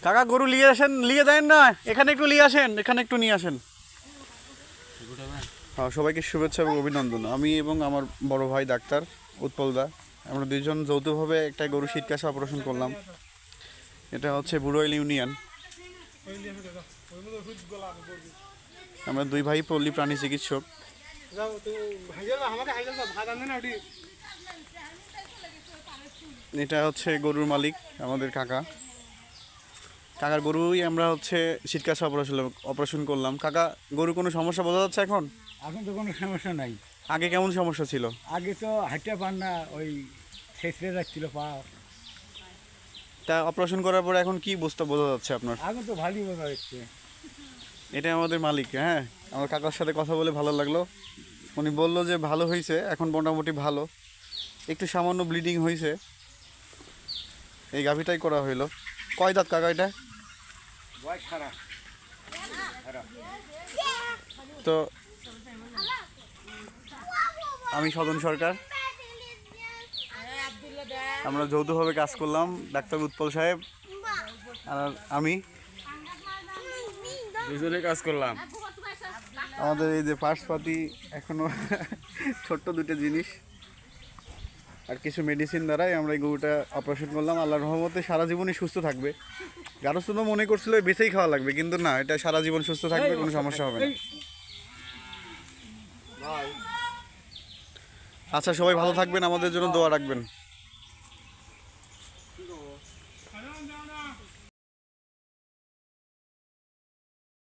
কাকা গরু নিয়ে আসেন, নিয়ে দেন না, এখানে একটু নিয়ে আসেন, এখানে একটু নিয়ে আসেন। হ্যাঁ, সবাইকে শুভেচ্ছা এবং অভিনন্দন। আমি এবং আমার বড় ভাই ডাক্তার উৎপল দা, আমরা দুইজন যৌথভাবে একটা গরু শীতকাশা অপারেশন করলাম। এটা হচ্ছে বুড়োইল ইউনিয়ন। আমরা দুই ভাই পল্লী প্রাণী চিকিৎসক। এটা হচ্ছে গরুর মালিক আমাদের কাকা। কাকার গরুই আমরা হচ্ছে শীতকাশা অপারেশন করলাম। কাকা, গরুর কোনো সমস্যা বোঝা যাচ্ছে এখন? এখন তো কোনো সমস্যা নাই। আগে কেমন সমস্যা ছিল? আগে তো হাঁটতে পার না, ওই ছেঁচড়ে যাচ্ছিল পা। তা অপারেশন করার পরে এখন কি বুঝতে বোঝা যাচ্ছে আপনার? এখন তো ভালোই বোঝা যাচ্ছে। এটা আমাদের মালিক। হ্যাঁ, আমার কাকার সাথে কথা বলে ভালো লাগলো। উনি বললো যে ভালো হয়েছে, এখন মোটামুটি ভালো, একটু সামান্য ব্লিডিং হয়েছে। এই গাভিটাই করা হইলো। কয় দাঁত কাকা এটা? তো আমি সদন সরকার, আমরা যৌথভাবে কাজ করলাম, ডাক্তার উৎপল সাহেব আর আমি দুজনে কাজ করলাম। আমাদের এই যে পার্সপাতি এখনো ছোট্ট দুটো জিনিস আর কিছু মেডিসিন দ্বারাই আমরা এই গরুটা অপারেশন করলাম। আল্লাহর রহমতে সারা জীবনই সুস্থ থাকবে। গারস্থ তো মনে করছিল বেঁচেই খাওয়া লাগবে, কিন্তু না, এটা সারা জীবন সুস্থ থাকবে, কোনো সমস্যা হবে না। আচ্ছা, সবাই ভালো থাকবেন, আমাদের জন্য দোয়া রাখবেন।